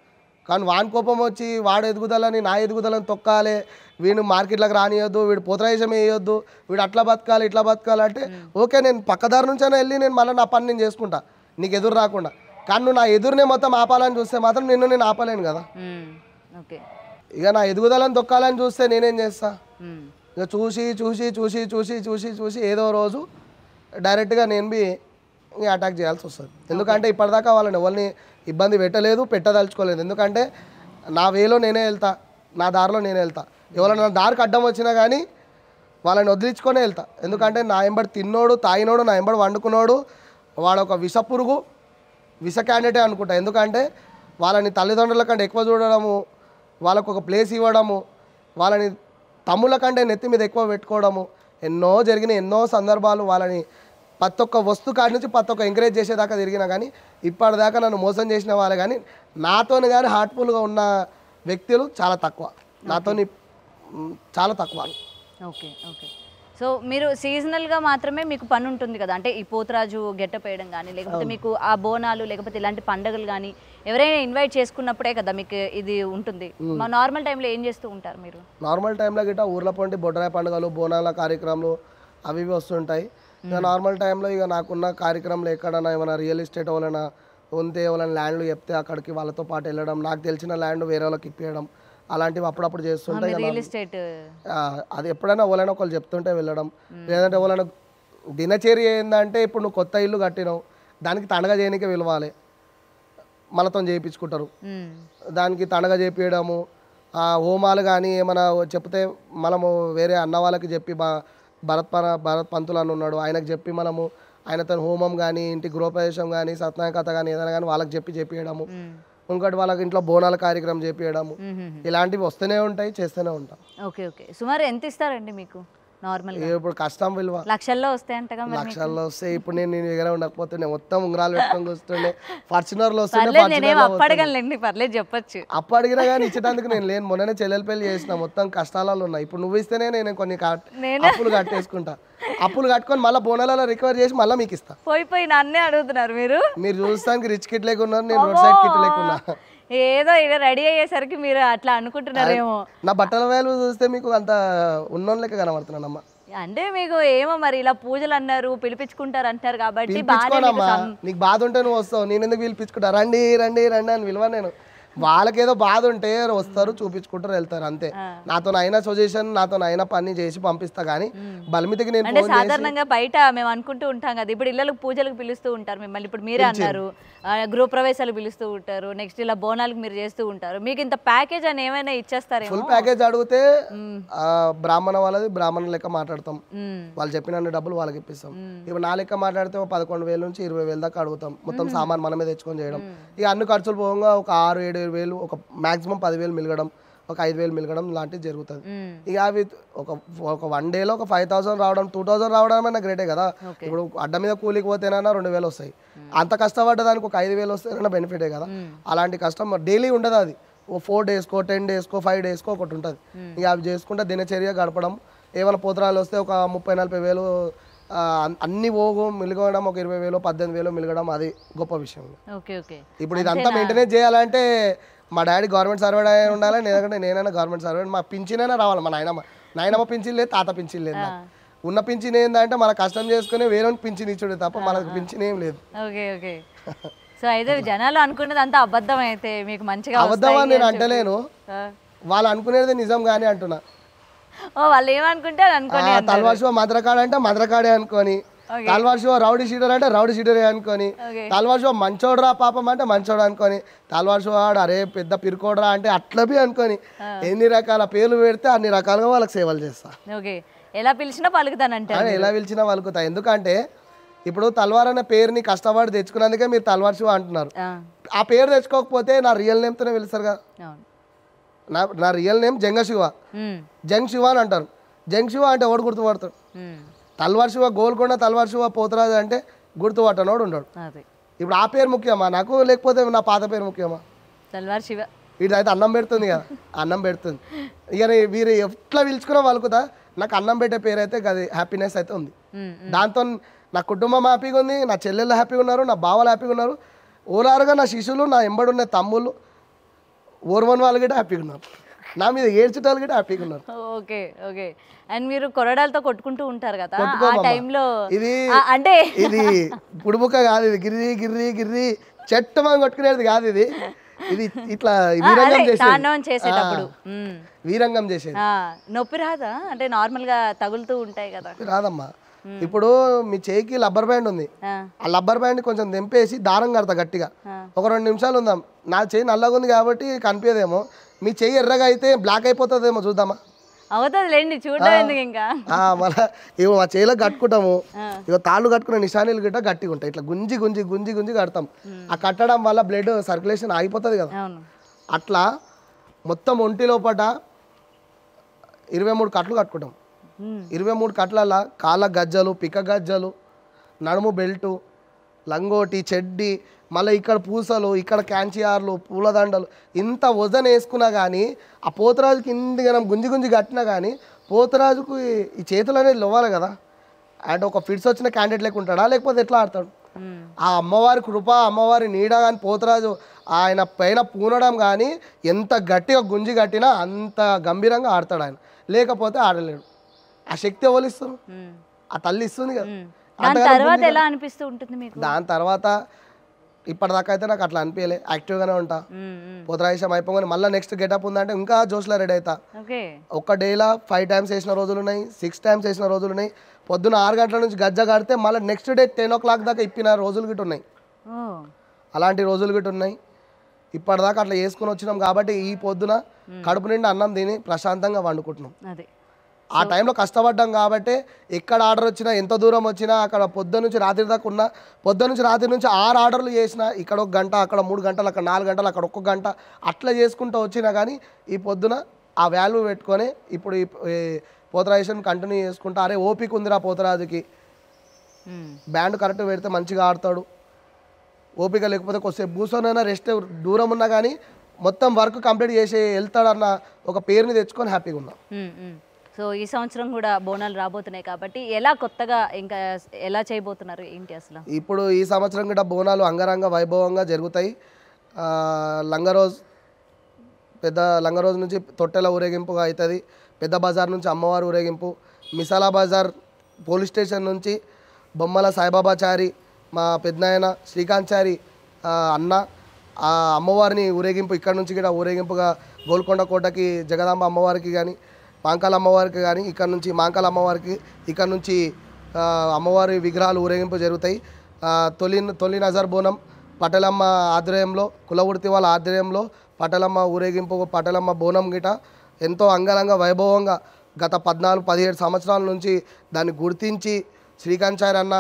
కానీ వాని కోపం వచ్చి వాడు ఎదుగుదలని నా ఎదుగుదలని తొక్కాలి, వీడు మార్కెట్లోకి రానియొద్దు, వీడు పోతరాయిషం వేయొద్దు, వీడు అట్లా బతకాలి ఇట్లా బతకాలి అంటే ఓకే, నేను పక్కదారి నుంచైనా వెళ్ళి నేను మళ్ళీ నా పని నేను చేసుకుంటా, నీకు ఎదురు రాకుండా. కానీ నువ్వు నా ఎదురునే మొత్తం ఆపాలని చూస్తే మాత్రం నేను ఆపలేను కదా. ఇక నా ఎదుగుదలని తొక్కాలని చూస్తే నేనేం చేస్తా? ఇక చూసి చూసి చూసి చూసి చూసి చూసి ఏదో రోజు డైరెక్ట్గా నేను అటాక్ చేయాల్సి వస్తుంది. ఎందుకంటే ఇప్పటిదాకా వాళ్ళని ఎవరిని ఇబ్బంది పెట్టదలుచుకోలేదు. ఎందుకంటే నా వేలో నేనే వెళ్తా, నా దారిలో నేనే వెళ్తా. ఎవరైనా నా దారికి అడ్డం వచ్చినా కానీ వాళ్ళని వదిలించుకొనే వెళ్తా. ఎందుకంటే నా ఎంబడి తిన్నోడు తాగినోడు, నా ఎంబడి వండుకున్నాడు వాడు ఒక విష క్యాండిడేటే అనుకుంటా. ఎందుకంటే వాళ్ళని తల్లిదండ్రుల కంటే ఎక్కువ చూడడము, వాళ్ళకు ఒక ప్లేస్ ఇవ్వడము, వాళ్ళని తమ్ముళ్ళ కంటే నెత్తి మీద ఎక్కువ పెట్టుకోవడము ఎన్నో జరిగిన, ఎన్నో సందర్భాలు. వాళ్ళని ప్రతి ఒక్క వస్తువు కాడి నుంచి ప్రతి ఒక్క ఎంకరేజ్ చేసేదాకా తిరిగినా కానీ ఇప్పటిదాకా నన్ను మోసం చేసిన వాళ్ళు కానీ నాతోని కానీ హార్ట్ఫుల్గా ఉన్న వ్యక్తులు చాలా తక్కువ, నాతోని చాలా తక్కువ. ఓకే ఓకే, సో మీరు సీజనల్గా మాత్రమే మీకు పని ఉంటుంది కదా, అంటే ఈ పోతురాజు గెటప్ వేయడం కానీ, లేకపోతే మీకు ఆ బోనాలు లేకపోతే ఇలాంటి పండుగలు కానీ ఎవరైనా ఇన్వైట్ చేసుకున్నప్పుడే కదా మీకు ఇది ఉంటుంది. మా నార్మల్ టైంలో ఏం చేస్తూ ఉంటారు మీరు? నార్మల్ టైంలో గిట్ట ఊర్ల పొంటి బొడ్రాయి పండుగలు, బోనాల కార్యక్రమాలు అవి వస్తుంటాయి. ఇక నార్మల్ టైంలో ఇక నాకున్న కార్యక్రమాలు ఎక్కడైనా ఏమైనా రియల్ ఎస్టేట్ వాళ్ళైనా ఉంటే ఎవరైనా ల్యాండ్లు చెప్తే అక్కడికి వాళ్ళతో పాటు వెళ్ళడం, నాకు తెలిసిన ల్యాండ్ వేరే వాళ్ళకి ఇప్పించడం, అలాంటివి అప్పుడప్పుడు చేస్తుంటాయి. అది ఎప్పుడైనా ఎవరైనా ఒకళ్ళు చెప్తుంటే వెళ్ళడం, లేదంటే ఎవరైనా దినచర్య ఏంటంటే ఇప్పుడు నువ్వు కొత్త ఇల్లు కట్టినావు, దానికి తనగా చేయడానికి పిలవాలి, మనతో చేయించుకుంటారు, దానికి తనగా చేపించడము, హోమాలు కానీ ఏమైనా చెప్తే మనము వేరే అన్న వాళ్ళకి చెప్పి భరత్ పంతులు అని ఉన్నాడు, ఆయనకు చెప్పి మనము ఆయనతో హోమం కానీ ఇంటి గృహప్రవేశం కానీ సత్యనారాయణ కథ కానీ ఏదైనా కానీ వాళ్ళకి చెప్పేయడము. ఇంకోటి వాళ్ళకి ఇంట్లో బోనాల కార్యక్రమం చేపియడము, ఇలాంటివి వస్తూనే ఉంటాయి, చేస్తూనే ఉంటాం. Okay okay. సుమారు ఎంత ఇస్తారండి మీకు నార్మల్గా? ఇప్పుడు కష్టం విలువ లక్షల్లో వస్తాయంటగా? లక్షల్లో వస్తాయి. ఇప్పుడు నేను దగ్గర ఉండకపోతుండే మొత్తం ఉంగరాలు పెట్టుకొని కూర్చుండే, ఫార్చునర్లో నేనేం అప్పడగలండి, పర్లేదు చెప్పొచ్చు. అప్పు అడిగినా కానీ ఇచ్చేటందుకు నేను లేను. మొన్ననే చెల్లెలు పెళ్లి చేసిన, మొత్తం కష్టాలలో ఉన్నా. ఇప్పుడు నువ్వు ఇస్తేనే నేను కొన్ని అప్పులు కట్టేసుకుంటా, అప్పులు కట్టుకొని మళ్ళీ బోనాలలో రికవర్ చేసి మళ్ళీ మీకు ఇస్తా. పోయి నన్నే అడుగుతున్నారు మీరు చూస్తానికి రిచ్ కిట్ లేకున్నారు, నేను రోడ్ సైడ్ కిట్ లేకున్నా. ఏదో ఇలా రెడీ అయ్యేసరికి మీరు అట్లా అనుకుంటున్నారేమో. నా బట్టల వేలు చూస్తే మీకు అంత ఉన్నోన్ లెక్క కనబడుతున్నానమ్మా. అంటే మీకు ఏమో మరి ఇలా పూజలు అన్నారు, పిలిపించుకుంటారు అంటారు కాబట్టి నీకు బాధ ఉంటే నువ్వు వస్తావు, నేను ఎందుకు పిలిపించుకుంటా? రండి రండి రండి అని విలువ. నేను వాళ్ళకేదో బాధ ఉంటే వస్తారు, చూపించుకుంటారు, వెళ్తారు, అంతే. నాతో అయినా సజెషన్, నాతో అయినా పని చేసి పంపిస్తా. కానీ బలిమితికి నేను అంటే సాధారణంగా బయట మేము అనుకుంటూ ఉంటాం కదా, ఇప్పుడు ఇళ్ళకు పూజలకు పిలుస్తూ ఉంటారు మిమ్మల్ని, ఇప్పుడు మీరే అన్నారు గృహప్రవేశాలు పిలుస్తూ ఉంటారు, నెక్స్ట్ ఇలా బోనాలకు మీరు చేస్తూ ఉంటారు, మీకు ఇంత ప్యాకేజ్ అని ఏమైనా ఇచ్చేస్తారు? ఫుల్ ప్యాకేజ్ అడిగితే బ్రాహ్మణ వాళ్ళది బ్రాహ్మణ లెక్క మాట్లాడతాం, వాళ్ళు చెప్పిన డబ్బులు వాళ్ళకి ఇప్పిస్తాం. ఇప్పుడు నా లెక్క మాట్లాడితే 11,000 నుంచి 20,000 దాకా అడుగుతాం, మొత్తం సామాన్ మనమే తెచ్చుకొని చేయడం. ఇక అన్ని ఖర్చులు పోగా ఒక 6,000-7,000, ఒక మాక్సిమం 10,000 మిలగడం, ఒక 5,000 మిలగడం లాంటివి జరుగుతుంది. ఇక అవి ఒక 1 డేలో ఒక 5,000 రావడం, 2,000 రావడం అన్న గ్రేటే కదా. ఇప్పుడు అడ్డ మీద కూలికి పోతేనైనా 2,000 వస్తాయి, అంత కష్టపడ్డదానికి ఒక 5,000 వస్తేనైనా బెనిఫిటే కదా. అలాంటి కష్టం డైలీ ఉండదు, అది ఓ 4 డేస్కో 10 డేస్కో 5 డేస్కో ఒకటి ఉంటుంది. ఇక అవి చేసుకుంటే దినచర్య గడపడం. ఏమైనా పోతరాలు వస్తే ఒక 30,000-40,000 అన్ని పోగు మిలగడం, ఒక 20,000-18,000 మిలగడం, అది గొప్ప విషయం. ఇప్పుడు ఇదంతా మెయింటెనెన్స్ చేయాలంటే మా డాడీ గవర్నమెంట్ సర్వెంట్ అయి ఉండాలి, లేదంటే నేనైనా గవర్నమెంట్ సర్వెంట్. మా పింఛనైనా రావాలి. మా నాయనమ్మ పింఛన్ లేదు, తాత పింఛన్ లేదు. ఉన్న పింఛన్ ఏంటంటే మన కష్టం చేసుకుని వేరే పింఛన్ ఇచ్చుడే తప్ప మనకు పింఛన్ ఏం లేదు. సో అయితే జనాలు అనుకునేది అంతా అబద్ధం, అయితే మీకు మంచిగా అబద్ధం అని నేను అంటలేను, వాళ్ళు అనుకునేది నిజం కానీ అంటున్నా. వాళ్ళు ఏమనుకుంటారు అనుకోని, తల్వార్ శివ మద్రకాడ అంటే మద్రకాడే అనుకోని, తల్వార్ శివ రౌడీ షీటర్ అంటే రౌడీ షీటరే అనుకోని, తల్వార్ శివ మంచోడరా పాపం అంటే మంచోడు అనుకోని, తల్వార్ శివ అరే పెద్ద పిరుకోడరా అంటే అట్లబి అనుకోని, ఎన్ని రకాల పేర్లు పెడితే అన్ని రకాలుగా వాళ్ళకి సేవలు చేస్తా. ఎలా పిలిచినా పలుకుతానంటే, ఎలా పిలిచినా పలుకుతా. ఎందుకంటే ఇప్పుడు తల్వార్ అనే పేరుని కష్టపడి తెచ్చుకున్నందుకే మీరు తల్వార్ శివ అంటున్నారు. ఆ పేరు తెచ్చుకోకపోతే నా రియల్ నేమ్తోనే పిలుస్తారు కదా. నా రియల్ నేమ్ జంగ శివ, జంగ్ శివ అని అంటారు. జంగ్ శివ అంటే ఎవడు గుర్తుపడతాడు? తల్వార్ శివ గోల్కొండ, తల్వార్ శివ పోతరాజు అంటే గుర్తుపట్టనోడు ఉంటాడు. ఇప్పుడు ఆ పేరు ముఖ్యమా నాకు, లేకపోతే నా పాత పేరు ముఖ్యమా? తల్వార్ శివ వీడైతే అన్నం పెడుతుంది కదా, అన్నం పెడుతుంది. ఇక వీరు ఎట్లా పిలుచుకున్నా వాళ్ళకుదా, నాకు అన్నం పెట్టే పేరు అయితే అది హ్యాపీనెస్ అయితే ఉంది. దాంతో నా కుటుంబం హ్యాపీగా ఉంది, నా చెల్లెళ్ళు హ్యాపీగా ఉన్నారు, నా బావలు హ్యాపీగా ఉన్నారు, ఓరారుగా నా శిష్యులు, నా ఎంబడున్న తమ్ముళ్ళు, ఓర్వన్ వాళ్ళు కూడా హ్యాపీగా ఉన్నారు, నా మీద ఏడ్చుటాలు కూడా హ్యాపీగా ఉన్నారు. Okay okay. అండ్ మీరు కొరడాలతో కొట్టుకుంటూ ఉంటారు కదా ఆ టైంలో, ఇది అంటే ఇది పుడుముక్క కాదు, ఇది గిర్రి గిర్రి గిర్రి చెట్టు మనం కొట్టుకునేది కాదు, ఇది ఇది ఇట్లా వీరంగం చేసేటప్పుడు వీరంగం చేసేది. నొప్పి రాదా? అంటే నార్మల్ గా తగులుతూ ఉంటాయి కదా. రాదమ్మా. ఇప్పుడు మీ చేయికి రబ్బర్ బ్యాండ్ ఉంది, ఆ రబ్బర్ బ్యాండ్ కొంచెం తెంపేసి దారం కడతా గట్టిగా, ఒక 2 నిమిషాలు ఉందాం. నా చేయి నల్లగా ఉంది కాబట్టి కనిపించదేమో, మీ చెయ్యి ఎర్రగా అయితే బ్లాక్ అయిపోతుందేమో, చూద్దామా? అవుతుందిలేండి, చూడడం ఎందుకు ఇంకా. మళ్ళీ ఇవి మా చేయిలో కట్టుకుంటాము, ఇక తాళ్ళు కట్టుకునే నిశానీలు గిట్ట గట్టిగా ఉంటాయి, ఇట్లా గుంజి గుంజి గుంజి గుంజి కడతాం. ఆ కట్టడం వల్ల బ్లడ్ సర్క్యులేషన్ ఆగిపోతుంది కదా. అట్లా మొత్తం ఒంటి లోపట 23 కట్లు కట్టుకుంటాం. 23 కట్ల కాళ్ళ గజ్జలు, పిక్క గజ్జలు, నడుము బెల్టు, లంగోటి, చెడ్డి, మళ్ళీ ఇక్కడ పూసలు, ఇక్కడ క్యాంచియార్లు, పూలదండలు, ఇంత వజన్ వేసుకున్నా కానీ ఆ పోతరాజుకి ఇందుకనం గుంజి గుంజి కట్టినా కానీ పోతరాజుకు ఈ చేతులు అనేది ఇవ్వాలి కదా. అంటే ఒక ఫిట్స్ వచ్చిన క్యాండిడేట్ లెక్క ఉంటాడా, లేకపోతే ఎట్లా ఆడతాడు? ఆ అమ్మవారి కృప, అమ్మవారి నీడ కానీ పోతరాజు ఆయన పైన పూనడం కానీ ఎంత గట్టిగా గుంజి కట్టినా అంత గంభీరంగా ఆడతాడు ఆయన, లేకపోతే ఆడలేడు. ఆ శక్తి ఎవరు ఇస్తారు? ఆ తల్లి ఇస్తుంది కదా. దాని తర్వాత ఇప్పటిదాకా అయితే నాకు అట్లా అనిపించలే, యాక్టివ్గానే ఉంటా. పోతరాజం అయిపోగానే మళ్ళీ నెక్స్ట్ గెటప్ ఉందంటే ఇంకా జోష్లో రెడీ అవుతా. ఒక్క డేలా 5 టైమ్స్ వేసిన రోజులు ఉన్నాయి, 6 టైమ్స్ వేసిన రోజులు ఉన్నాయి. పొద్దున్న 6 గంటల నుంచి గజ్జ కడితే మళ్ళీ నెక్స్ట్ డే 10 o'clock దాకా ఇప్పిన రోజులు గిట్ట ఉన్నాయి. అలాంటి రోజులు గిట్ట ఉన్నాయి. ఇప్పటిదాకా అట్లా వేసుకుని వచ్చినాం కాబట్టి ఈ పొద్దున కడుపు నిండా అన్నం తిని ప్రశాంతంగా వండుకుంటున్నాం. ఆ టైంలో కష్టపడ్డాం కాబట్టి ఎక్కడ ఆర్డర్ వచ్చినా ఎంత దూరం వచ్చినా అక్కడ పొద్దున్న నుంచి రాత్రి దాకా ఉన్న పొద్దున్న నుంచి రాత్రి నుంచి 6 ఆర్డర్లు చేసినా ఇక్కడ 1 గంట అక్కడ 3 గంటలు అక్కడ 4 గంటలు అక్కడ 1 గంట అట్లా చేసుకుంటూ వచ్చినా కానీ ఈ పొద్దున ఆ వాల్యూ పెట్టుకొని ఇప్పుడు ఈ పోతరాజేశ్వరం కంటిన్యూ చేసుకుంటా అరే ఓపిక ఉందిరా పోతరాజుకి బ్యాండ్ కరెక్ట్ పెడితే మంచిగా ఆడతాడు ఓపిక లేకపోతే కొద్దిసేపు కూర్చొనైనా రెస్ట్ దూరం ఉన్నా కానీ మొత్తం వర్క్ కంప్లీట్ చేసి వెళ్తాడన్న ఒక పేరుని తెచ్చుకొని హ్యాపీగా ఉన్నాం. సో ఈ సంవత్సరం కూడా బోనాలు రాబోతున్నాయి కాబట్టి ఎలా కొత్తగా ఇంకా ఎలా చేయబోతున్నారు ఏంటి అసలు? ఇప్పుడు ఈ సంవత్సరం కూడా బోనాలు అంగరంగ వైభవంగా జరుగుతాయి. లంగరోజ్ పెద్ద లంగరోజు నుంచి తొట్టెల ఊరేగింపుగా అవుతుంది. పెద్ద బజార్ నుంచి అమ్మవారి ఊరేగింపు, మిసాలా బజార్ పోలీస్ స్టేషన్ నుంచి బొమ్మల సాయిబాబాచారి మా పెద్దనాయన శ్రీకాంత్ అన్న ఆ అమ్మవారిని ఊరేగింపు ఇక్కడ నుంచి కూడా ఊరేగింపుగా గోల్కొండ కోటకి జగదాంబ అమ్మవారికి కానీ మాంకాల అమ్మవారికి కానీ ఇక్కడ నుంచి మాంకాల అమ్మవారికి ఇక్కడ నుంచి అమ్మవారి విగ్రహాలు ఊరేగింపు జరుగుతాయి. తొలి నజర్ బోనం పటేలమ్మ ఆధ్వర్యంలో కులవృత్తి వాళ్ళ ఆధ్వర్యంలో పటేలమ్మ ఊరేగింపు పటేలమ్మ బోనం గిట ఎంతో అంగరంగ వైభవంగా గత 14-17 సంవత్సరాల నుంచి దాన్ని గుర్తించి శ్రీకాంత్ అన్న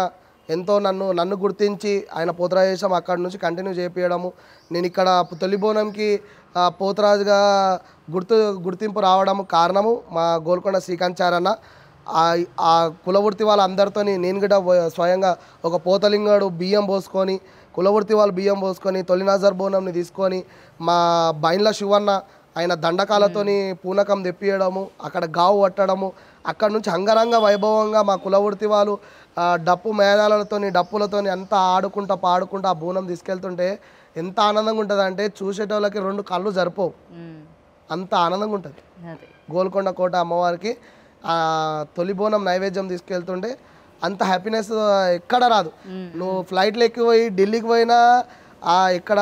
ఎంతో నన్ను గుర్తించి ఆయన పోతరాజేశం అక్కడి నుంచి కంటిన్యూ చేపించడము. నేను ఇక్కడ తొలి బోనంకి పోతరాజుగా గుర్తింపు రావడం కారణము మా గోల్కొండ శ్రీకాంత్ అన్న. ఆ కులవృత్తి వాళ్ళందరితో నేను కూడా స్వయంగా ఒక పోతలింగాడు బియ్యం పోసుకొని కులవృత్తి వాళ్ళు బియ్యం పోసుకొని తొలి నజర్ బోనంని తీసుకొని మా బైన్ల శివన్న ఆయన దండకాలతోని పూనకం తెప్పియడము అక్కడ గావు పట్టడము అక్కడ నుంచి అంగరంగ వైభవంగా మా కులవృత్తి వాళ్ళు డప్పు మేళాలతోని డప్పులతోని అంతా ఆడుకుంటా పాడుకుంటా ఆ బోనం తీసుకెళ్తుంటే ఎంత ఆనందంగా ఉంటుంది అంటే చూసేటోళ్ళకి 2 కళ్ళు సరిపోవు అంత ఆనందంగా ఉంటుంది. గోల్కొండ కోట అమ్మవారికి తొలి బోనం నైవేద్యం తీసుకెళ్తుంటే అంత హ్యాపీనెస్ ఎక్కడ రాదు. నువ్వు ఫ్లైట్లు ఎక్కిపోయి ఢిల్లీకి పోయినా ఇక్కడ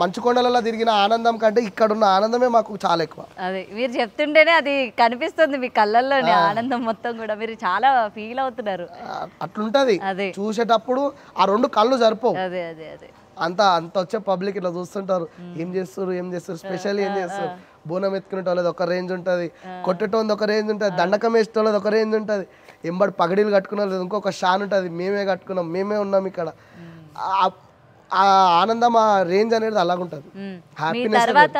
మంచుకొండలలో తిరిగిన ఆనందం కంటే ఇక్కడ ఉన్న ఆనందమే మాకు చాలా ఎక్కువ. అదే మీరు చెప్తుంటేనే అది కనిపిస్తుంది మీ కళ్ళల్లోనే ఆనందం మొత్తం కూడా మీరు చాలా ఫీల్ అవుతున్నారు. అట్లుంటది చూసేటప్పుడు ఆ 2 కళ్ళు సరిపోవు. అదే అదే అదే అంత వచ్చే పబ్లిక్ ఇట్లా చూస్తుంటారు ఏం చేస్తారు స్పెషల్ ఏం చేస్తారు. బోనం ఎత్తుకునే వాళ్ళది ఒక రేంజ్ ఉంటుంది, కొట్టేటోళ్ళది ఒక రేంజ్ ఉంటుంది, దండకం వేసేటోళ్ళది ఒక రేంజ్ ఉంటుంది, ఎంబడి పగడీలు కట్టుకునే వాళ్ళది ఇంకొక షాన్ ఉంటుంది. మేమే కట్టుకున్నాం మేమే ఉన్నాం ఇక్కడ. ఆ ఆనందం ఆ రేంజ్ అనేది అలాగుంటుంది. తర్వాత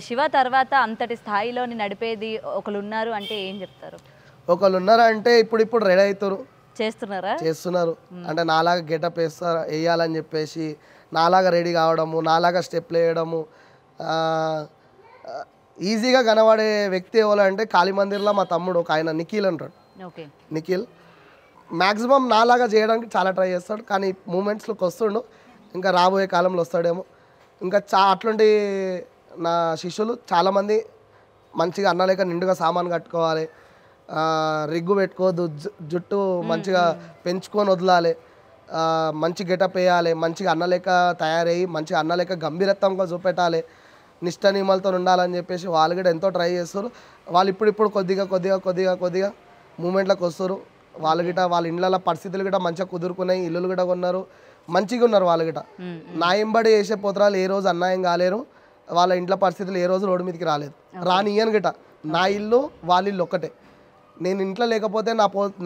శివ తర్వాత అంతటి స్థాయిలోని నడిపేది ఒకళ్ళు ఉన్నారు అంటే ఏం చెప్తారు? ఒకళ్ళు ఉన్నారంటే ఇప్పుడు రెడీ అవుతారు చేస్తున్నారు అంటే నాలాగా గెటప్ వేయాలని చెప్పేసి నాలాగా రెడీ కావడము నాలాగా స్టెప్లు వేయడము. ఈజీగా కనబడే వ్యక్తి ఎవరంటే కాళీమందిర్లో మా తమ్ముడు ఒక ఆయన నిఖిల్ అంటాడు. నిఖిల్ మ్యాక్సిమం నాలాగా చేయడానికి చాలా ట్రై చేస్తాడు కానీ మూమెంట్స్లోకి వస్తుండు. ఇంకా రాబోయే కాలంలో వస్తాడేమో. ఇంకా అట్లాంటి నా శిష్యులు చాలామంది మంచిగా అన్నలేక నిండుగా సామాన్ కట్టుకోవాలి, రిగ్గు పెట్టుకోవద్దు, జుట్టు మంచిగా పెంచుకొని వదలాలి, మంచి గెటప్ వేయాలి, మంచిగా అన్నలేక తయారయ్యి మంచిగా అన్నలేక గంభీరత్వంగా చూపెట్టాలి, నిష్ట నియమాలతో ఉండాలని చెప్పేసి వాళ్ళు కూడా ఎంతో ట్రై చేస్తారు. వాళ్ళు ఇప్పుడు కొద్దిగా మూమెంట్లోకి వస్తారు. వాళ్ళు గిట వాళ్ళ ఇళ్ళ పరిస్థితులు గిట మంచిగా కుదురుకున్నాయి, ఇల్లులు కూడా కొన్నారు, మంచిగా ఉన్నారు వాళ్ళు గిట. నా ఎంబడి వేసే పోతరాలు ఏ రోజు అన్యాయం కాలేరు, వాళ్ళ ఇంట్లో పరిస్థితులు ఏ రోజు రోడ్డు మీదకి రాలేదు, రానియను గిట. నా ఇల్లు వాళ్ళ ఇల్లు ఒక్కటే. నేను ఇంట్లో లేకపోతే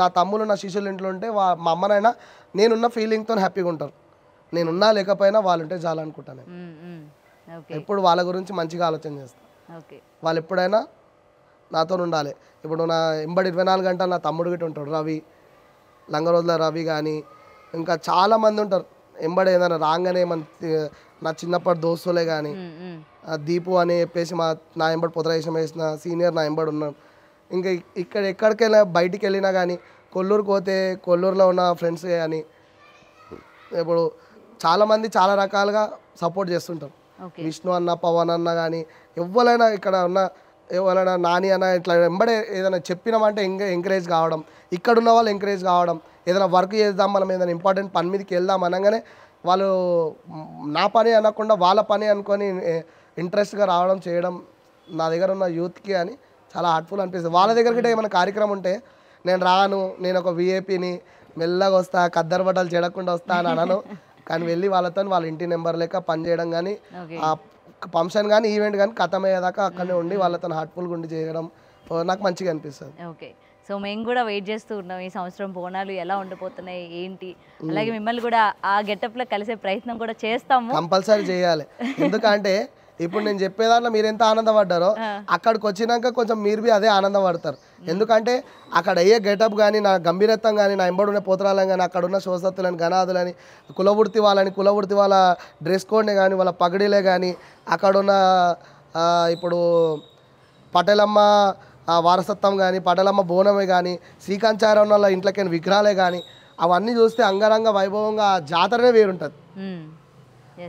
నా తమ్ముళ్ళు నా శిష్యులు ఇంట్లో ఉంటే మా అమ్మనైనా నేనున్న ఫీలింగ్తో హ్యాపీగా ఉంటారు. నేనున్నా లేకపోయినా వాళ్ళు ఉంటే చాలా అనుకుంటాను. ఎప్పుడు వాళ్ళ గురించి మంచిగా ఆలోచన చేస్తాను. వాళ్ళు ఎప్పుడైనా నాతో ఉండాలి. ఇప్పుడు నా ఎంబడి 24 గంటలు నా తమ్ముడు గిట్ట ఉంటాడు, రవి, లంగరోజుల రవి కానీ ఇంకా చాలామంది ఉంటారు. ఎంబడి ఏదైనా రాగానే నా చిన్నప్పటి దోస్తులే కానీ దీపు అని చెప్పేసి నా ఎంబడి పొతరాజేశం వేసిన సీనియర్ నా ఎంబడి ఉన్నాడు. ఇంకా ఎక్కడికైనా బయటికి వెళ్ళినా కానీ కొల్లూరుకి పోతే కొల్లూరులో ఉన్న ఫ్రెండ్స్ కానీ ఇప్పుడు చాలామంది చాలా రకాలుగా సపోర్ట్ చేస్తుంటారు. విష్ణు అన్న పవన్ అన్న కానీ ఎవరైనా ఇక్కడ ఉన్న ఎవరైనా నాని అన్న ఇట్లా వెంబడే ఏదైనా చెప్పినామంటే ఎంకరేజ్ కావడం, ఇక్కడ ఉన్న వాళ్ళు ఎంకరేజ్ కావడం, ఏదైనా వర్క్ చేద్దాం మనం ఏదైనా ఇంపార్టెంట్ పని మీదకి వెళ్దాం అనగానే వాళ్ళు నా పని అనకుండా వాళ్ళ పని అనుకొని ఇంట్రెస్ట్గా రావడం చేయడం నా దగ్గర ఉన్న యూత్కి అని చాలా హార్ట్ఫుల్ అనిపిస్తుంది. వాళ్ళ దగ్గరికి ఏమైనా కార్యక్రమం ఉంటే నేను రాను, నేను ఒక విఐపిని మెల్లగా వస్తా, కద్దరు బట్టలు చెడకుండా వస్తా అని అనను. కానీ వెళ్ళి వాళ్ళతో వాళ్ళ ఇంటి నెంబర్ లెక్క పని చేయడం కానీ ఆ ఫంక్షన్ కానీ ఈవెంట్ కానీ కథమయ్యేదాకా అక్కడనే ఉండి వాళ్ళతో హార్ట్ఫుల్గా ఉండి చేయడం నాకు మంచిగా అనిపిస్తుంది. ఓకే. సో మేము కూడా వెయిట్ చేస్తూ ఉన్నాం ఈ సంవత్సరం బోనాలు ఎలా ఉండబోతున్నాయి ఏంటి, అలాగే మిమ్మల్ని కూడా ఆ గెటప్లో కలిసే ప్రయత్నం కూడా చేస్తాము. కంపల్సరీ చేయాలి. ఎందుకంటే ఇప్పుడు నేను చెప్పేదాంట్లో మీరు ఎంత ఆనందపడ్డారో అక్కడికి వచ్చినాక కొంచెం మీరు బి అదే ఆనందపడతారు. ఎందుకంటే అక్కడ అయ్యే గెటప్ కానీ, నా గంభీరత్వం కానీ, నా ఎంబడున్న పోతరాలని కానీ, అక్కడ ఉన్న శోసత్తులని, గణాదులని, కులవృత్తి వాళ్ళ డ్రెస్ కోడ్ని కానీ, వాళ్ళ పగడీలే కానీ, అక్కడున్న ఇప్పుడు పటేలమ్మ వారసత్వం కానీ, పటేలమ్మ బోనమే కానీ, శ్రీకాంచారం వాళ్ళ ఇంట్లోకి విగ్రహాలే కానీ, అవన్నీ చూస్తే అంగరంగ వైభవంగా ఆ జాతరనే వేరుంటుంది.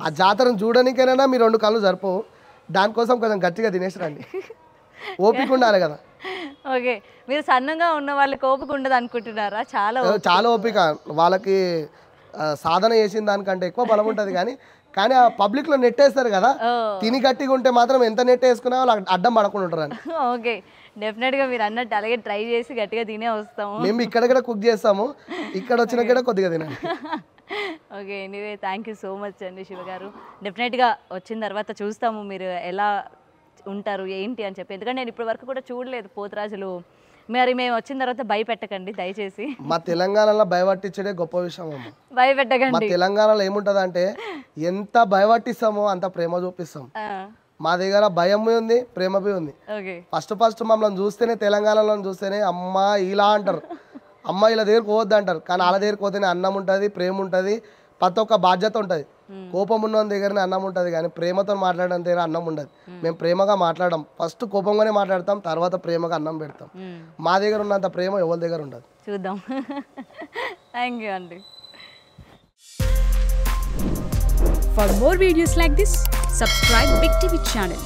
ఆ జాతరను చూడడానికైనా మీరు 2 కళ్ళు సరిపోవు. దానికోసం కొంచెం గట్టిగా తినేసి రండి. ఓపిక ఉండాలి కదా. ఓకే. మీరు సన్నంగా ఉన్న వాళ్ళకి ఓపిక ఉండదు అనుకుంటున్నారా? చాలా ఓపిక. వాళ్ళకి సాధన చేసిన దానికంటే ఎక్కువ బలం ఉంటుంది. కానీ ఆ పబ్లిక్లో నెట్టేస్తారు కదా, తిని గట్టిగా ఉంటే మాత్రం ఎంత నెట్ వేసుకున్నా వాళ్ళు అడ్డం పడకుండా ఉంటారు అని. ఓకే, డెఫినెట్గా మీరు అన్నట్టు అలాగే ట్రై చేసి గట్టిగా తినే వస్తాము. మేము ఇక్కడ కూడా కుక్ చేస్తాము, ఇక్కడ వచ్చినా కూడా కొద్దిగా తినండి. Okay, anyway thank you so much అండి శివ గారు. డెఫినెట్గా వచ్చిన తర్వాత చూస్తాము మీరు ఎలా ఉంటారు ఏంటి అని చెప్పి. ఎందుకంటే నేను ఇప్పటి వరకు కూడా చూడలేదు పోతురాజులు. మరి మేము వచ్చిన తర్వాత భయపెట్టకండి దయచేసి. మా తెలంగాణలో భయపట్టించడే గొప్ప విషయం అమ్మ. భయపెట్టకండి. మా తెలంగాణలో ఏముంటుంది అంటే ఎంత భయపట్టిస్తామో అంత ప్రేమ చూపిస్తాం. మా దగ్గర భయం ఉంది, ప్రేమ ఉంది. ఫస్ట్ మమ్మల్ని చూస్తేనే, తెలంగాణలో చూస్తేనే అమ్మ ఇలా అంటారు, అమ్మ ఇలా దగ్గరకు పోవద్దు అంటారు. కానీ వాళ్ళ దగ్గరకు పోతేనే అన్నం ఉంటుంది, ప్రేమ ఉంటుంది, ప్రతి ఒక్క బాధ్యత ఉంటుంది. కోపం ఉన్న దగ్గరనే అన్నం ఉంటుంది, కానీ ప్రేమతో మాట్లాడడం దగ్గర అన్నం ఉండదు. మేము ప్రేమగా మాట్లాడడం, ఫస్ట్ కోపంగానే మాట్లాడతాం, తర్వాత ప్రేమగా అన్నం పెడతాం. మా దగ్గర ఉన్నంత ప్రేమ ఎవరి దగ్గర ఉండదు. చూద్దాం. థ్యాంక్ యూ అండి. For more videos like this, subscribe Big TV channel.